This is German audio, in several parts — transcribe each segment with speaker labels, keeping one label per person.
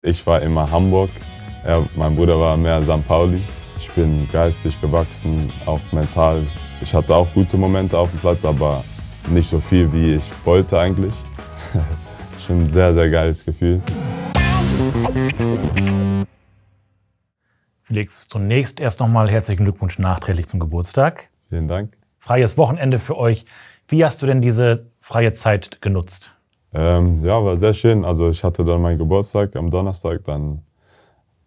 Speaker 1: Ich war immer Hamburg, mein Bruder war mehr St. Pauli. Ich bin geistig gewachsen, auch mental. Ich hatte auch gute Momente auf dem Platz, aber nicht so viel, wie ich wollte eigentlich. Schon ein sehr, sehr geiles Gefühl.
Speaker 2: Felix, zunächst erst nochmal herzlichen Glückwunsch nachträglich zum Geburtstag.
Speaker 1: Vielen Dank.
Speaker 2: Freies Wochenende für euch. Wie hast du denn diese freie Zeit genutzt?
Speaker 1: Ja, war sehr schön. Also ich hatte dann meinen Geburtstag am Donnerstag, dann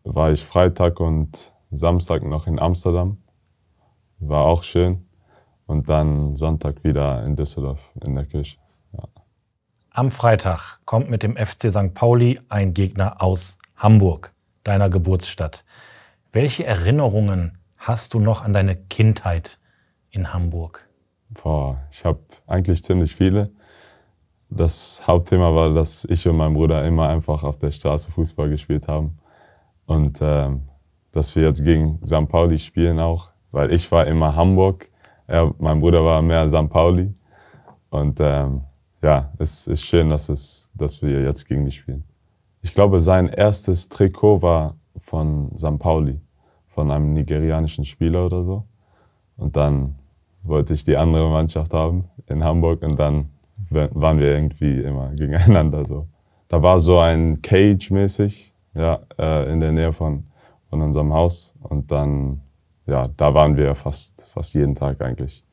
Speaker 1: war ich Freitag und Samstag noch in Amsterdam. War auch schön. Und dann Sonntag wieder in Düsseldorf in der Kirche. Ja.
Speaker 2: Am Freitag kommt mit dem FC St. Pauli ein Gegner aus Hamburg, deiner Geburtsstadt. Welche Erinnerungen hast du noch an deine Kindheit in Hamburg?
Speaker 1: Ich habe eigentlich ziemlich viele. Das Hauptthema war, dass ich und mein Bruder immer einfach auf der Straße Fußball gespielt haben. Und dass wir jetzt gegen St. Pauli spielen auch, weil ich war immer Hamburg, mein Bruder war mehr St. Pauli. Und ja, es ist schön, dass wir jetzt gegen die spielen. Ich glaube, sein erstes Trikot war von St. Pauli, von einem nigerianischen Spieler oder so. Und dann wollte ich die andere Mannschaft haben in Hamburg und dann waren wir irgendwie immer gegeneinander. So. Da war so ein Cage mäßig, ja, in der Nähe von unserem Haus und dann, ja, da waren wir fast jeden Tag eigentlich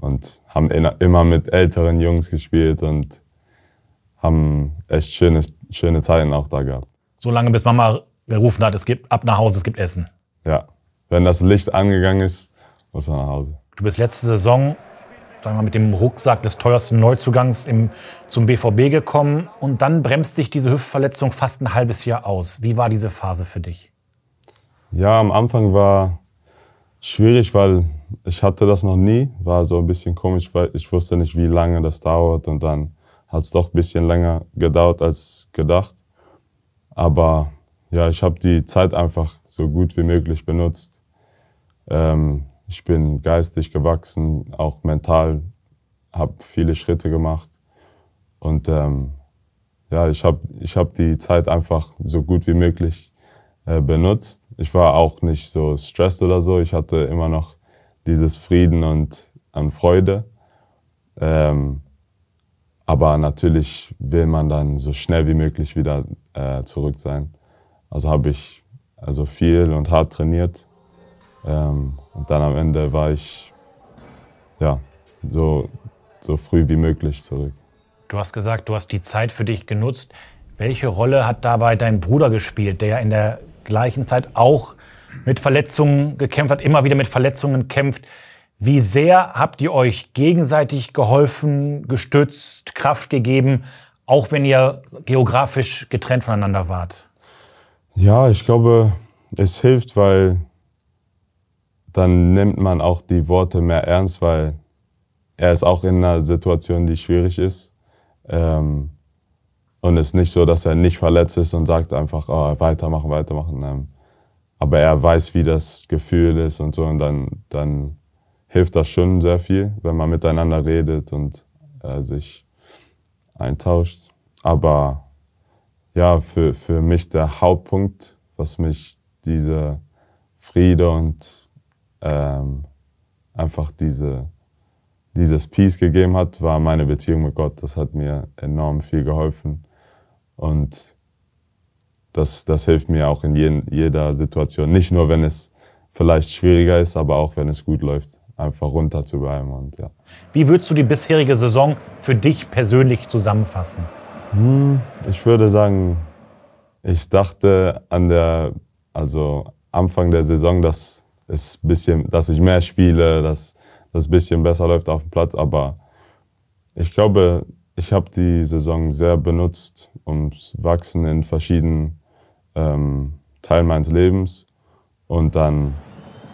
Speaker 1: und haben immer mit älteren Jungs gespielt und haben echt schöne Zeiten auch da gehabt.
Speaker 2: So lange, bis Mama gerufen hat, es gibt ab nach Hause, es gibt Essen.
Speaker 1: Ja, wenn das Licht angegangen ist, muss man nach Hause.
Speaker 2: Du bist letzte Saison, sagen wir mal, mit dem Rucksack des teuersten Neuzugangs zum BVB gekommen und dann bremst sich diese Hüftverletzung fast ein halbes Jahr aus. Wie war diese Phase für dich?
Speaker 1: Ja, am Anfang war schwierig, weil ich hatte das noch nie. War so ein bisschen komisch, weil ich wusste nicht, wie lange das dauert und dann hat es doch ein bisschen länger gedauert als gedacht. Aber ja, ich habe die Zeit einfach so gut wie möglich benutzt. Ich bin geistig gewachsen, auch mental, habe viele Schritte gemacht und ja, ich hab die Zeit einfach so gut wie möglich benutzt. Ich war auch nicht so stressed oder so, ich hatte immer noch dieses Frieden und an Freude. Aber natürlich will man dann so schnell wie möglich wieder zurück sein. Also habe ich viel und hart trainiert. Und dann am Ende war ich ja, so früh wie möglich zurück.
Speaker 2: Du hast gesagt, du hast die Zeit für dich genutzt. Welche Rolle hat dabei dein Bruder gespielt, der ja in der gleichen Zeit auch mit Verletzungen gekämpft hat, immer wieder mit Verletzungen kämpft? Wie sehr habt ihr euch gegenseitig geholfen, gestützt, Kraft gegeben, auch wenn ihr geografisch getrennt voneinander wart? Ja,
Speaker 1: ich glaube, es hilft, weil dann nimmt man auch die Worte mehr ernst, weil er ist auch in einer Situation, die schwierig ist. Und es ist nicht so, dass er nicht verletzt ist und sagt einfach, oh, weitermachen. Aber er weiß, wie das Gefühl ist und so. Und dann hilft das schon sehr viel, wenn man miteinander redet und sich eintauscht. Aber ja, für mich der Hauptpunkt, was mich diese Friede und einfach dieses Peace gegeben hat, war meine Beziehung mit Gott. Das hat mir enorm viel geholfen und das hilft mir auch in jeder Situation. Nicht nur, wenn es vielleicht schwieriger ist, aber auch, wenn es gut läuft, einfach runter zu bleiben. Und, ja.
Speaker 2: Wie würdest du die bisherige Saison für dich persönlich zusammenfassen?
Speaker 1: Ich würde sagen, ich dachte Anfang der Saison, dass ich mehr spiele, dass das ein bisschen besser läuft auf dem Platz. Aber ich glaube, ich habe die Saison sehr benutzt, ums Wachsen in verschiedenen Teilen meines Lebens. Und dann,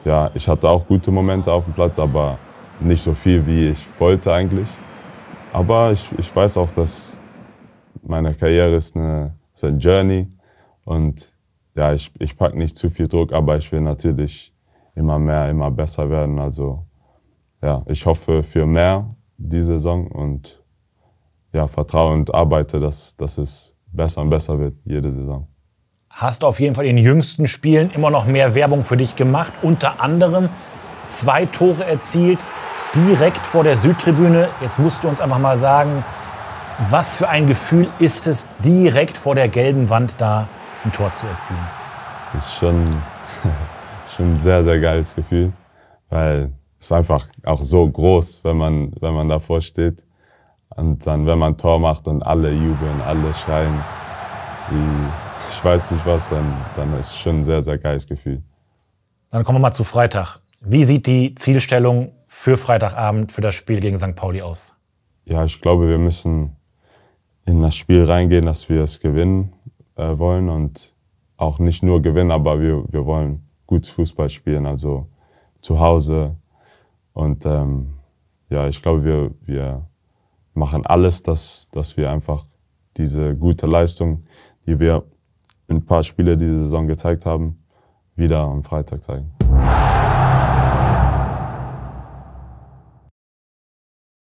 Speaker 1: ja, ich hatte auch gute Momente auf dem Platz, aber nicht so viel, wie ich wollte eigentlich. Aber ich weiß auch, dass meine Karriere ist eine Journey. Und ja, ich packe nicht zu viel Druck, aber ich will natürlich immer mehr, immer besser werden. Also ja, ich hoffe für mehr diese Saison und ja, vertraue und arbeite, dass es besser und besser wird jede Saison.
Speaker 2: hast auf jeden Fall in den jüngsten Spielen immer noch mehr Werbung für dich gemacht. Unter anderem 2 Tore erzielt, direkt vor der Südtribüne. Jetzt musst du uns einfach mal sagen, was für ein Gefühl ist es, direkt vor der gelben Wand da ein Tor zu erzielen?
Speaker 1: Das ist schon ein sehr, sehr geiles Gefühl, weil es ist einfach auch so groß, wenn man davor steht. Und dann, wenn man ein Tor macht und alle jubeln, alle schreien, wie ich weiß nicht was, dann ist es schon ein sehr, sehr geiles Gefühl.
Speaker 2: Dann kommen wir mal zu Freitag. Wie sieht die Zielstellung für Freitagabend, für das Spiel gegen St. Pauli aus?
Speaker 1: Ja, ich glaube, wir müssen in das Spiel reingehen, dass wir es gewinnen wollen und auch nicht nur gewinnen, aber wir wollen gut Fußball spielen, also zu Hause. Und ja, ich glaube, wir machen alles, dass wir einfach diese gute Leistung, die wir in ein paar Spiele diese Saison gezeigt haben, wieder am Freitag zeigen.